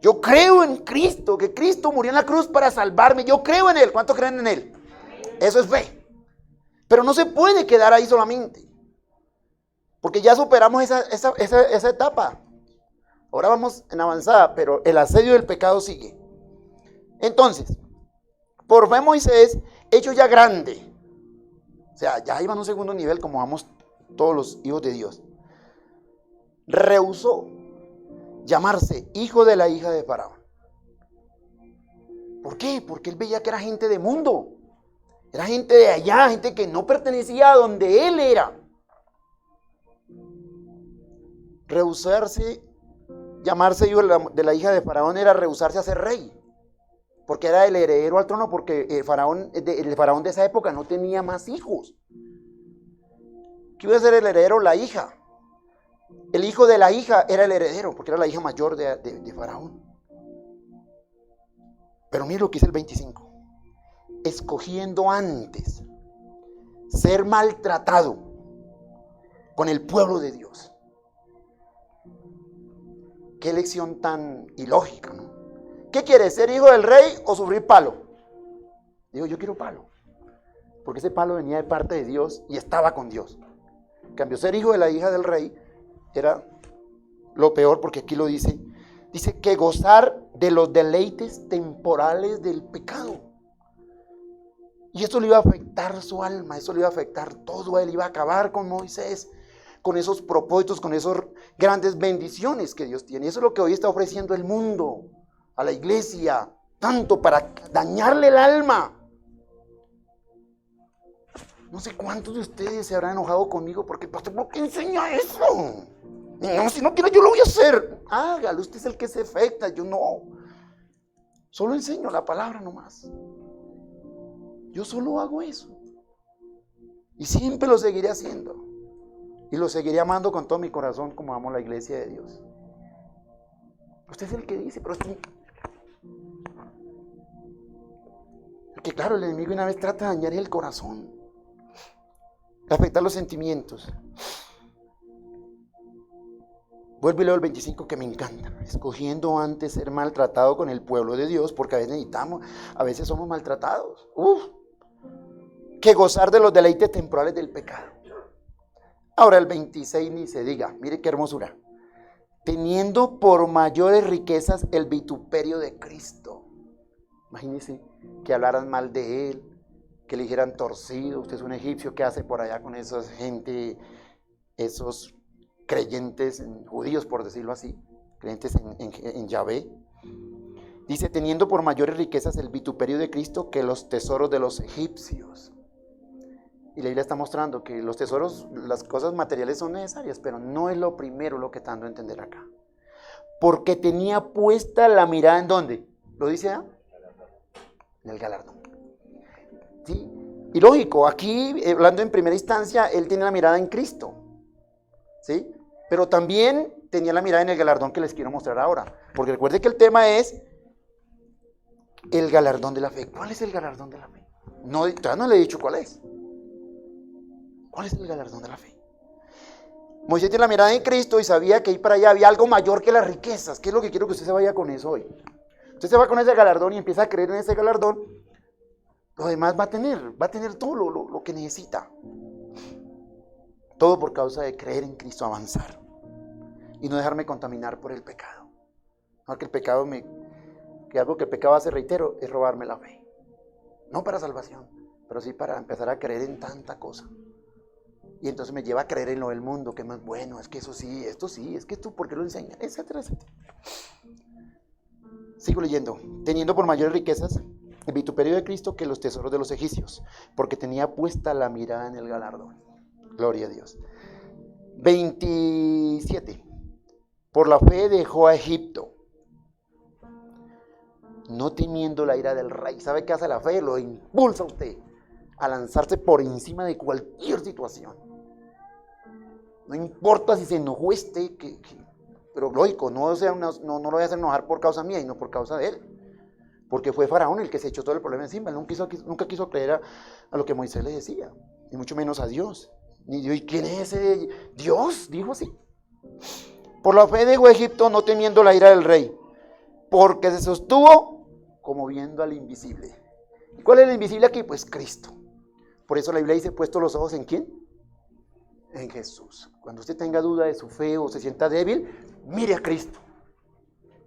yo creo en Cristo, que Cristo murió en la cruz para salvarme. Yo creo en Él. ¿Cuántos creen en Él? Eso es fe. Pero no se puede quedar ahí solamente. Porque ya superamos esa etapa. Ahora vamos en avanzada, pero el asedio del pecado sigue. Entonces, por fe Moisés, hecho ya grande. O sea, ya iba en un segundo nivel como vamos todos los hijos de Dios. Rehusó llamarse hijo de la hija de Faraón. ¿Por qué? Porque él veía que era gente de mundo. Era gente de allá, gente que no pertenecía a donde él era. Rehusarse, llamarse hijo de la hija de Faraón era rehusarse a ser rey. Porque era el heredero al trono, porque el faraón de esa época no tenía más hijos. ¿Qué iba a ser el heredero? La hija. El hijo de la hija era el heredero, porque era la hija mayor de Faraón. Pero mire lo que dice el 25. Escogiendo antes ser maltratado con el pueblo de Dios. Qué elección tan ilógica, ¿no? ¿Qué quiere? ¿Ser hijo del rey o sufrir palo? Digo, yo quiero palo, porque ese palo venía de parte de Dios y estaba con Dios. En cambio, ser hijo de la hija del rey era lo peor, porque aquí lo dice. Dice que gozar de los deleites temporales del pecado. Y eso le iba a afectar su alma, eso le iba a afectar todo a él, iba a acabar con Moisés, con esos propósitos, con esas grandes bendiciones que Dios tiene. Y eso es lo que hoy está ofreciendo el mundo a la iglesia, tanto para dañarle el alma. No sé cuántos de ustedes se habrán enojado conmigo porque, pastor, ¿por qué enseña eso? No, si no quiero yo lo voy a hacer. Hágalo, usted es el que se afecta, yo no. Solo enseño la palabra nomás. Yo solo hago eso. Y siempre lo seguiré haciendo. Y lo seguiré amando con todo mi corazón como amo la iglesia de Dios. Usted es el que dice, pero usted... Porque claro, el enemigo una vez trata de dañar el corazón, de afectar los sentimientos. Vuelvo y leo el 25 que me encanta. Escogiendo antes ser maltratado con el pueblo de Dios, porque a veces somos maltratados. Que gozar de los deleites temporales del pecado. Ahora el 26 ni se diga, mire qué hermosura. Teniendo por mayores riquezas el vituperio de Cristo. Imagínense que hablaran mal de él, que le dijeran torcido. Usted es un egipcio, ¿qué hace por allá con esa gente, esos creyentes judíos, por decirlo así, creyentes en Yahvé? Dice, teniendo por mayores riquezas el vituperio de Cristo que los tesoros de los egipcios. Y la Biblia está mostrando que los tesoros, las cosas materiales son necesarias, pero no es lo primero lo que está dando a entender acá. Porque tenía puesta la mirada ¿en dónde? ¿Lo dice ahí? En el galardón. ¿Sí? Y lógico, aquí, hablando en primera instancia, él tiene la mirada en Cristo. ¿Sí? Pero también tenía la mirada en el galardón que les quiero mostrar ahora. Porque recuerde que el tema es el galardón de la fe. ¿Cuál es el galardón de la fe? No, todavía no le he dicho cuál es. ¿Cuál es el galardón de la fe? Moisés tiene la mirada en Cristo y sabía que ahí para allá había algo mayor que las riquezas. ¿Qué es lo que quiero que usted se vaya con eso hoy? Usted se va con ese galardón y empieza a creer en ese galardón. Lo demás va a tener todo lo que necesita. Todo por causa de creer en Cristo, avanzar. Y no dejarme contaminar por el pecado. No, que el pecado que algo que el pecado hace, reitero, es robarme la fe. No para salvación, pero sí para empezar a creer en tanta cosa. Y entonces me lleva a creer en lo del mundo, que no es bueno, es que eso sí, esto sí, es que esto, ¿por qué lo enseñan? Etcétera, etcétera. Sigo leyendo. Teniendo por mayores riquezas el vituperio de Cristo que los tesoros de los egipcios, porque tenía puesta la mirada en el galardón. Gloria a Dios. 27. Por la fe dejó a Egipto, no temiendo la ira del rey. ¿Sabe qué hace la fe? Lo impulsa a usted a lanzarse por encima de cualquier situación. No importa si se enojó pero lógico, no lo voy a hacer enojar por causa mía y no por causa de él. Porque fue Faraón el que se echó todo el problema encima. Él nunca quiso creer a lo que Moisés le decía, y mucho menos a Dios. ¿Y quién es ese Dios? Dijo así. Por la fe dejó Egipto, no temiendo la ira del rey, porque se sostuvo como viendo al invisible. ¿Y cuál es el invisible aquí? Pues Cristo. Por eso la Biblia dice, puesto los ojos ¿en quién? En Jesús. Cuando usted tenga duda de su fe o se sienta débil, mire a Cristo.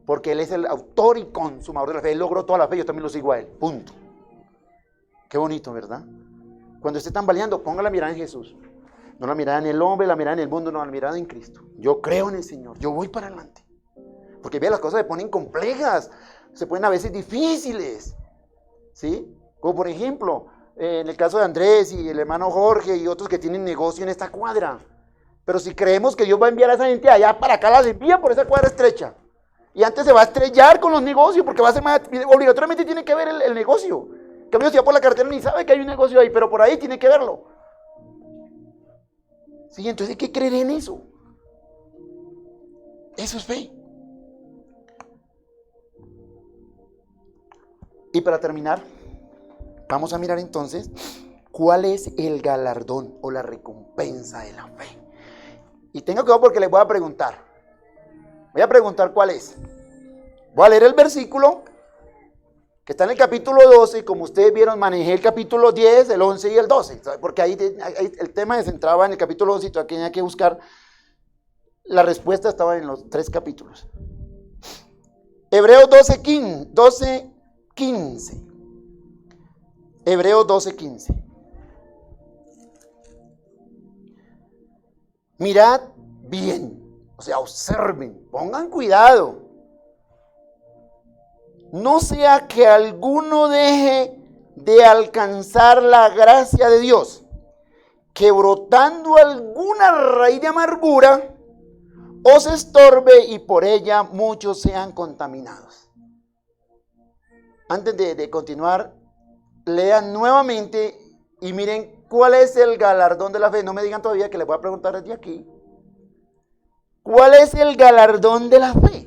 Porque Él es el autor y consumador de la fe. Él logró toda la fe, yo también lo sigo a Él. Punto. Qué bonito, ¿verdad? Cuando esté tambaleando, ponga la mirada en Jesús. No la mirada en el hombre, la mirada en el mundo, no, la mirada en Cristo. Yo creo en el Señor, yo voy para adelante. Porque vea, las cosas se ponen complejas, se ponen a veces difíciles. ¿Sí? Como por ejemplo, en el caso de Andrés y el hermano Jorge y otros que tienen negocio en esta cuadra. Pero si creemos que Dios va a enviar a esa gente de allá para acá, las envía por esa cuadra estrecha. Y antes se va a estrellar con los negocios, porque va a ser más, obligatoriamente tiene que ver el negocio. En cambio, si va por la carretera ni sabe que hay un negocio ahí, pero por ahí tiene que verlo. Sí, entonces hay que creer en eso. Eso es fe. Y para terminar, vamos a mirar entonces cuál es el galardón o la recompensa de la fe. Y tengo cuidado porque les voy a preguntar. Voy a preguntar cuál es. Voy a leer el versículo que está en el capítulo 12, y como ustedes vieron, manejé el capítulo 10, el 11 y el 12, porque ahí el tema se centraba en el capítulo 12 y todavía tenía que buscar, la respuesta estaba en los 3 capítulos. Hebreos 12:15. Hebreos 12:15. Mirad bien, o sea, observen, pongan cuidado. No sea que alguno deje de alcanzar la gracia de Dios, que brotando alguna raíz de amargura os estorbe y por ella muchos sean contaminados. Antes de continuar, lean nuevamente y miren cuál es el galardón de la fe. No me digan todavía, que les voy a preguntar desde aquí. ¿Cuál es el galardón de la fe?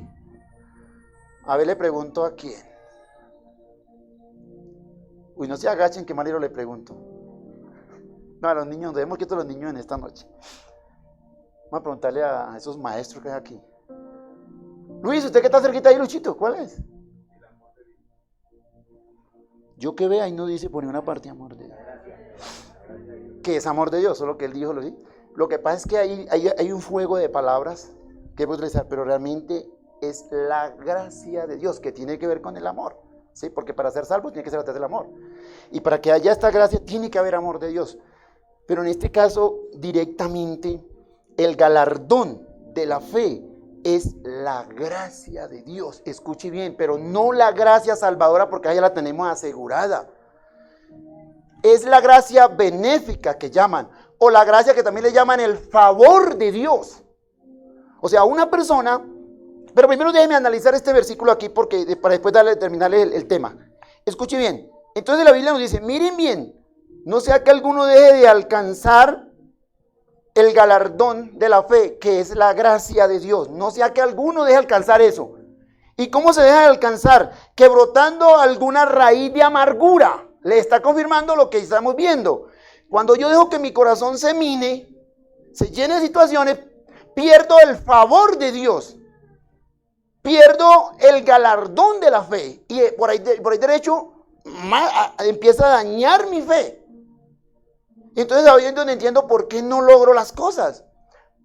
A ver, le pregunto a quién. Uy, no se agachen, que Marilo le pregunto. No, a los niños, debemos quietos los niños en esta noche. Vamos a preguntarle a esos maestros que hay aquí. Luis, usted que está cerquita ahí, Luchito, ¿cuál es? Yo que vea, ahí no dice por ninguna parte amor de Dios. Que es amor de Dios, solo que él dijo lo sí. Lo que pasa es que hay un fuego de palabras que puedo utilizar, pero realmente es la gracia de Dios, que tiene que ver con el amor, ¿sí? Porque para ser salvo tiene que ser a través del amor. Y para que haya esta gracia tiene que haber amor de Dios. Pero en este caso, directamente, el galardón de la fe es la gracia de Dios. Escuche bien, pero no la gracia salvadora, porque ahí ya la tenemos asegurada. Es la gracia benéfica que llaman, o la gracia que también le llaman el favor de Dios. O sea, una persona... Pero primero déjeme analizar este versículo aquí, porque para después terminarle el tema. Escuche bien. Entonces la Biblia nos dice, miren bien, no sea que alguno deje de alcanzar el galardón de la fe, que es la gracia de Dios. No sea que alguno deje de alcanzar eso. ¿Y cómo se deja de alcanzar? Que brotando alguna raíz de amargura. Le está confirmando lo que estamos viendo. Cuando yo dejo que mi corazón se mine, se llene de situaciones, pierdo el favor de Dios. Pierdo el galardón de la fe. Y por ahí derecho empieza a dañar mi fe. Entonces ahí es donde entiendo por qué no logro las cosas.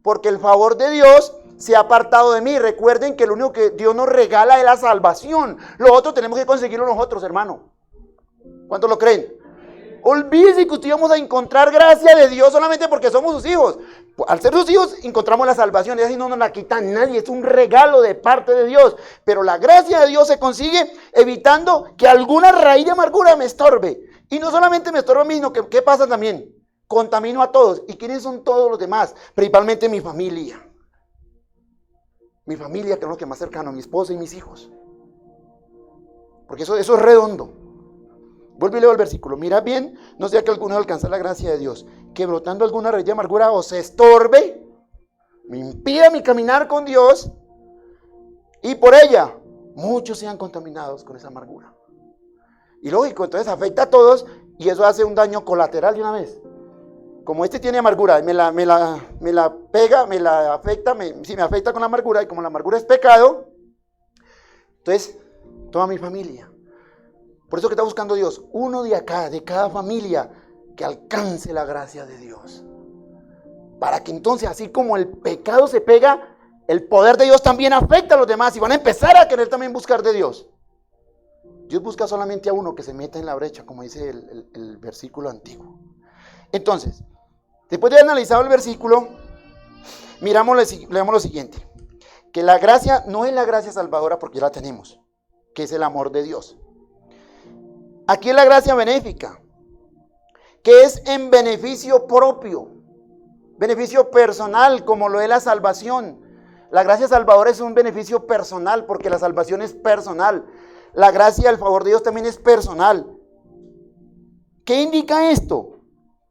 Porque el favor de Dios se ha apartado de mí. Recuerden que lo único que Dios nos regala es la salvación. Lo otro tenemos que conseguirlo nosotros, hermano. ¿Cuántos lo creen? Olvídese que usted vamos a encontrar gracia de Dios solamente porque somos sus hijos. Al ser sus hijos encontramos la salvación, y así no nos la quita nadie, es un regalo de parte de Dios. Pero la gracia de Dios se consigue evitando que alguna raíz de amargura me estorbe. Y no solamente me estorbe a mí, sino que ¿qué pasa también? Contamino a todos. ¿Y quiénes son todos los demás? Principalmente mi familia. Mi familia, que es lo que más cercano, mi esposa y mis hijos. Porque eso es redondo. Vuelvo y leo el versículo. Mirad bien, no sea que alguno alcance la gracia de Dios, que brotando alguna raíz de amargura os estorbe, me impida mi caminar con Dios, y por ella muchos sean contaminados con esa amargura. Y lógico, entonces afecta a todos, y eso hace un daño colateral de una vez. Como este tiene amargura, me la pega, me la afecta, me afecta con la amargura, y como la amargura es pecado, entonces toda mi familia. Por eso que está buscando Dios, uno de acá, de cada familia, que alcance la gracia de Dios. Para que entonces, así como el pecado se pega, el poder de Dios también afecta a los demás y van a empezar a querer también buscar de Dios. Dios busca solamente a uno que se meta en la brecha, como dice el versículo antiguo. Entonces, después de haber analizado el versículo, leamos lo siguiente. Que la gracia no es la gracia salvadora porque ya la tenemos, que es el amor de Dios. Aquí es la gracia benéfica, que es en beneficio propio, beneficio personal, como lo es la salvación. La gracia salvadora es un beneficio personal, porque la salvación es personal. La gracia, el favor de Dios también es personal. ¿Qué indica esto?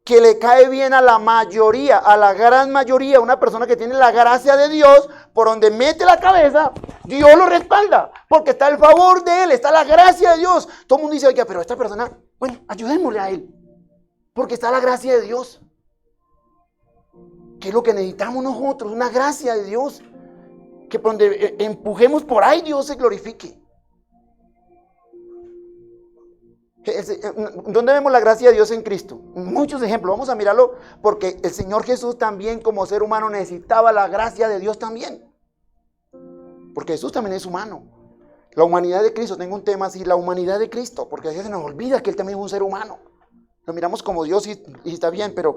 que le cae bien a la mayoría, a la gran mayoría, una persona que tiene la gracia de Dios, por donde mete la cabeza, Dios lo respalda, porque está el favor de Él, está la gracia de Dios. Todo el mundo dice, oiga, pero esta persona, bueno, ayudémosle a Él, porque está la gracia de Dios. ¿Qué es lo que necesitamos nosotros? Una gracia de Dios, que por donde empujemos por ahí Dios se glorifique. ¿Dónde vemos la gracia de Dios en Cristo? Muchos ejemplos, vamos a mirarlo, porque el Señor Jesús también como ser humano necesitaba la gracia de Dios también, porque Jesús también es humano. La humanidad de Cristo, tengo un tema así, la humanidad de Cristo, porque a veces se nos olvida que Él también es un ser humano. Lo miramos como Dios y está bien, pero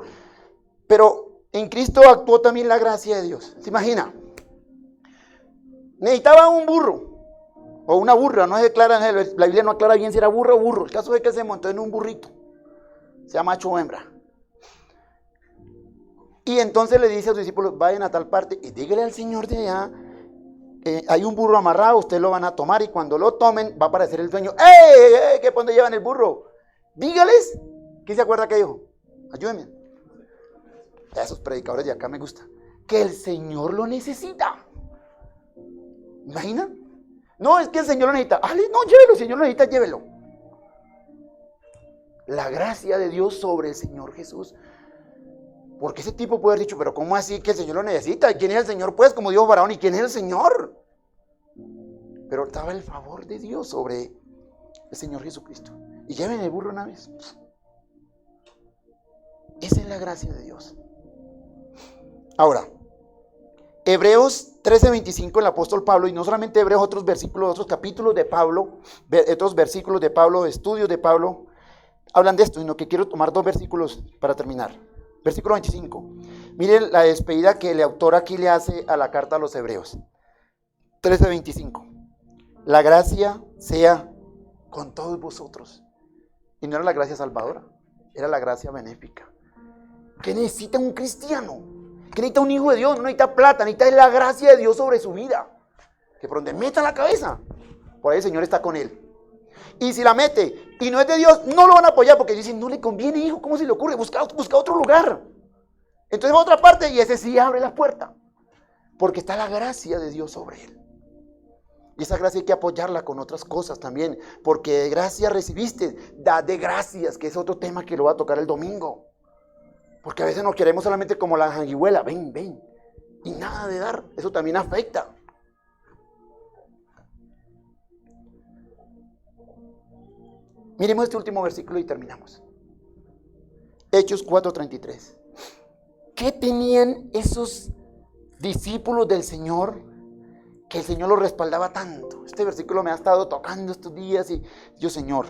en Cristo actuó también la gracia de Dios. ¿Se imagina? Necesitaba un burro. O una burra, no se declara, la Biblia no aclara bien si era burro o burro. El caso es que se montó en un burrito, sea macho o hembra. Y entonces le dice a sus discípulos, vayan a tal parte y dígale al Señor de allá, hay un burro amarrado, ustedes lo van a tomar y cuando lo tomen va a aparecer el dueño. ¡Ey! ¿Qué por dónde llevan el burro? Dígales. ¿Quién se acuerda que dijo? Ayúdenme. A esos predicadores de acá me gusta. Que el Señor lo necesita. ¿Imagina? No, es que el Señor lo necesita. No, llévelo, si el Señor lo necesita, llévelo. La gracia de Dios sobre el Señor Jesús. Porque ese tipo puede haber dicho, pero ¿cómo así que el Señor lo necesita? ¿Y quién es el Señor? Pues, como dijo Faraón, ¿y quién es el Señor? Pero estaba el favor de Dios sobre el Señor Jesucristo. Y lleven el burro una vez. Esa es la gracia de Dios. Ahora, Hebreos 13:25, el apóstol Pablo, y no solamente Hebreos, otros versículos, otros capítulos de Pablo, otros versículos de Pablo, estudios de Pablo, hablan de esto, sino que quiero tomar 2 versículos para terminar. Versículo 25. Miren la despedida que el autor aquí le hace a la carta a los Hebreos. 13:25. La gracia sea con todos vosotros. Y no era la gracia salvadora, era la gracia benéfica. ¿Qué necesita un cristiano? ¿Qué necesita un hijo de Dios? No necesita plata, necesita la gracia de Dios sobre su vida. Que por donde meta la cabeza, por ahí el Señor está con él. Y si la mete y no es de Dios, no lo van a apoyar porque dicen, no le conviene, hijo, ¿cómo se le ocurre? Busca otro lugar. Entonces va a otra parte y ese sí abre la puerta. Porque está la gracia de Dios sobre él. Y esa gracia hay que apoyarla con otras cosas también. Porque de gracia recibiste, da de gracias, que es otro tema que lo va a tocar el domingo. Porque a veces nos queremos solamente como la sanguijuela, ven, y nada de dar, eso también afecta. Miremos este último versículo y terminamos. Hechos 4:33. ¿Qué tenían esos discípulos del Señor que el Señor los respaldaba tanto? Este versículo me ha estado tocando estos días y yo, Señor,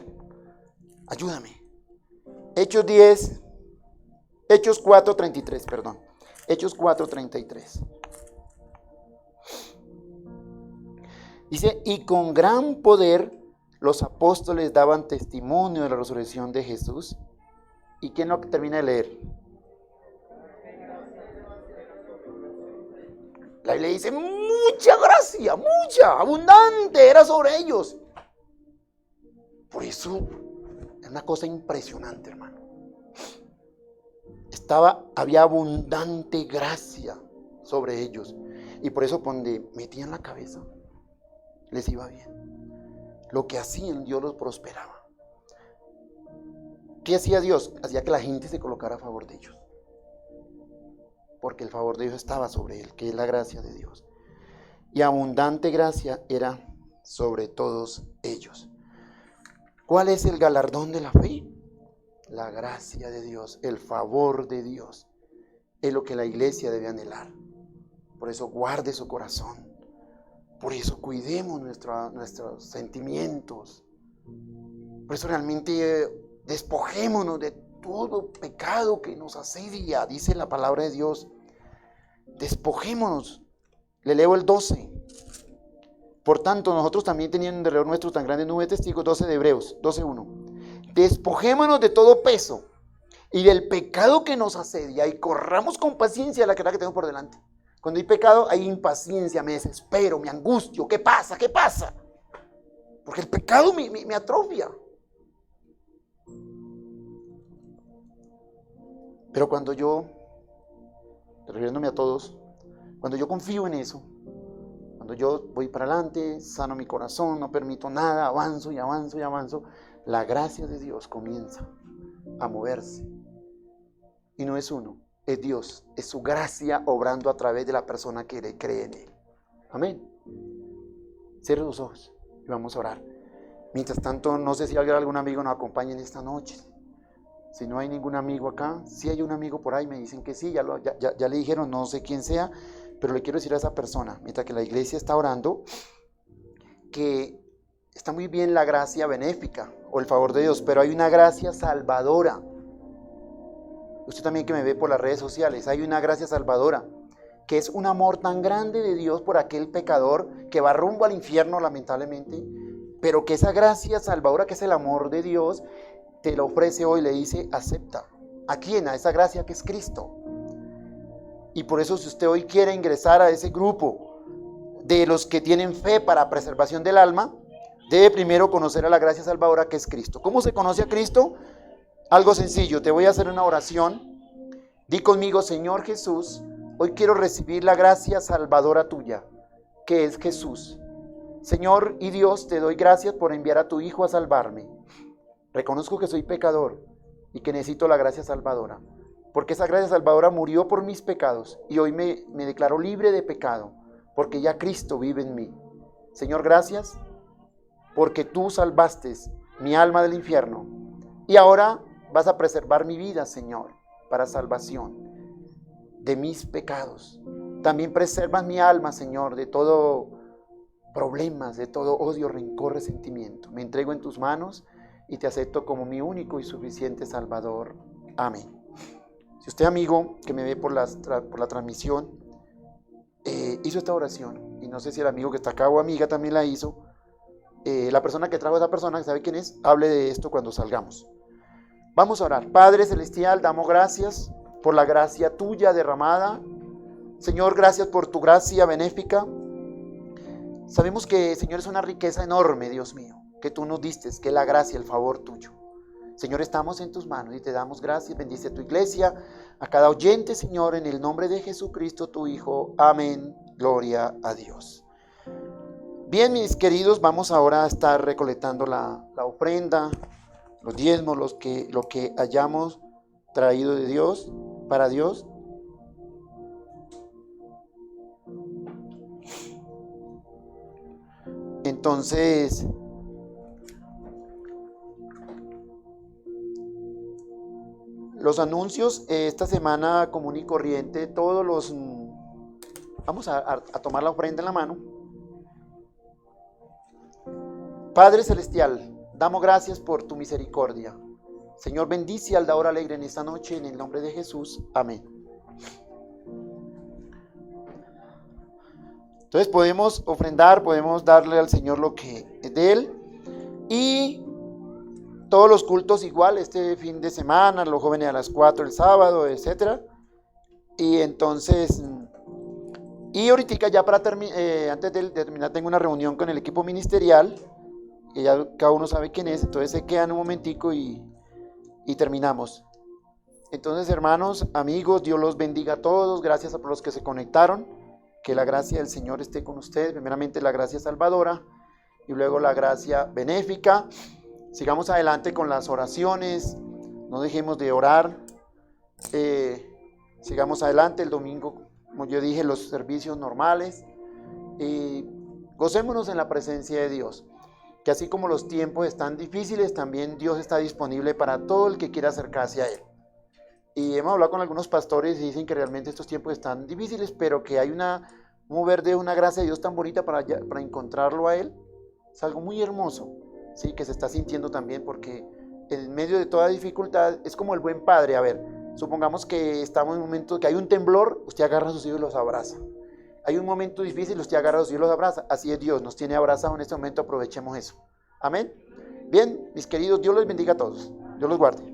ayúdame. Hechos 4:33, perdón. Hechos 4:33. Dice, y con gran poder los apóstoles daban testimonio de la resurrección de Jesús. ¿Y quién no termina de leer? La Biblia dice, mucha gracia, mucha, abundante era sobre ellos. Por eso, es una cosa impresionante, hermano. Había abundante gracia sobre ellos. Y por eso donde metían la cabeza, les iba bien. Lo que hacían, Dios los prosperaba. ¿Qué hacía Dios? Hacía que la gente se colocara a favor de ellos. Porque el favor de Dios estaba sobre él, que es la gracia de Dios. Y abundante gracia era sobre todos ellos. ¿Cuál es el galardón de la fe? La gracia de Dios, el favor de Dios, es lo que la iglesia debe anhelar. Por eso guarde su corazón. Por eso cuidemos nuestros sentimientos. Por eso realmente despojémonos de todo pecado que nos asedia, dice la palabra de Dios. Despojémonos. Le leo el 12. Por tanto, nosotros también teniendo alrededor nuestro tan grande nube de testigos, 12 de Hebreos, 12:1. Despojémonos de todo peso y del pecado que nos asedia y corramos con paciencia la carrera que tenemos por delante. Cuando hay pecado hay impaciencia, me desespero, me angustio. ¿Qué pasa? ¿Qué pasa? Porque el pecado me atrofia. Pero cuando yo, refiriéndome a todos, cuando yo confío en eso, cuando yo voy para adelante, sano mi corazón, no permito nada, avanzo y avanzo y avanzo, la gracia de Dios comienza a moverse. Y no es uno, es Dios, es su gracia obrando a través de la persona que le cree en Él. Amén. Cierre los ojos y vamos a orar. Mientras tanto, no sé si algún amigo nos acompaña en esta noche. Si no hay ningún amigo acá, si hay un amigo por ahí, me dicen que sí, ya le dijeron, no sé quién sea, pero le quiero decir a esa persona, mientras que la iglesia está orando, que está muy bien la gracia benéfica o el favor de Dios, pero hay una gracia salvadora. Usted también que me ve por las redes sociales, hay una gracia salvadora, que es un amor tan grande de Dios por aquel pecador que va rumbo al infierno lamentablemente, pero que esa gracia salvadora que es el amor de Dios, te lo ofrece hoy, le dice, acepta. ¿A quién? A esa gracia que es Cristo. Y por eso si usted hoy quiere ingresar a ese grupo de los que tienen fe para preservación del alma, debe primero conocer a la gracia salvadora que es Cristo. ¿Cómo se conoce a Cristo? Algo sencillo, te voy a hacer una oración. Di conmigo, Señor Jesús, hoy quiero recibir la gracia salvadora tuya, que es Jesús. Señor y Dios, te doy gracias por enviar a tu Hijo a salvarme. Reconozco que soy pecador y que necesito la gracia salvadora, porque esa gracia salvadora murió por mis pecados y hoy me declaro libre de pecado, porque ya Cristo vive en mí. Señor, gracias, porque tú salvaste mi alma del infierno y ahora vas a preservar mi vida, Señor, para salvación de mis pecados. También preservas mi alma, Señor, de todo problemas, de todo odio, rencor, resentimiento. Me entrego en tus manos y te acepto como mi único y suficiente Salvador. Amén. Si usted, amigo, que me ve por la transmisión, hizo esta oración, y no sé si el amigo que está acá o amiga también la hizo, la persona que trajo a esa persona, ¿sabe quién es? Hable de esto cuando salgamos. Vamos a orar. Padre Celestial, damos gracias por la gracia tuya derramada. Señor, gracias por tu gracia benéfica. Sabemos que, Señor, es una riqueza enorme, Dios mío, que tú nos diste, que es la gracia, el favor tuyo. Señor, estamos en tus manos y te damos gracias. Bendice tu iglesia, a cada oyente, Señor, en el nombre de Jesucristo, tu Hijo. Amén. Gloria a Dios. Bien, mis queridos, vamos ahora a estar recolectando la ofrenda, los diezmos, lo que hayamos traído de Dios, para Dios. Entonces, los anuncios, esta semana común y corriente, vamos a tomar la ofrenda en la mano. Padre Celestial, damos gracias por tu misericordia. Señor, bendice al dador alegre en esta noche, en el nombre de Jesús. Amén. Entonces podemos ofrendar, podemos darle al Señor lo que es de Él. Y todos los cultos igual, este fin de semana, los jóvenes a las 4 el sábado, etc. Y entonces, y ahorita ya para antes de terminar, tengo una reunión con el equipo ministerial, que ya cada uno sabe quién es, entonces se quedan un momentico y terminamos. Entonces, hermanos, amigos, Dios los bendiga a todos, gracias a los que se conectaron. Que la gracia del Señor esté con ustedes, primeramente la gracia salvadora y luego la gracia benéfica. Sigamos adelante con las oraciones, no dejemos de orar, sigamos adelante el domingo, como yo dije, los servicios normales, y gocémonos en la presencia de Dios, que así como los tiempos están difíciles, también Dios está disponible para todo el que quiera acercarse a Él. Y hemos hablado con algunos pastores y dicen que realmente estos tiempos están difíciles, pero que hay un mover de una gracia de Dios tan bonita para encontrarlo a Él. Es algo muy hermoso, ¿sí? Que se está sintiendo también, porque en medio de toda dificultad es como el buen padre. A ver, supongamos que estamos en un momento que hay un temblor, usted agarra a sus hijos y los abraza. Hay un momento difícil, usted agarra a sus hijos y los abraza. Así es Dios, nos tiene abrazados en este momento, aprovechemos eso. Amén. Bien, mis queridos, Dios los bendiga a todos. Dios los guarde.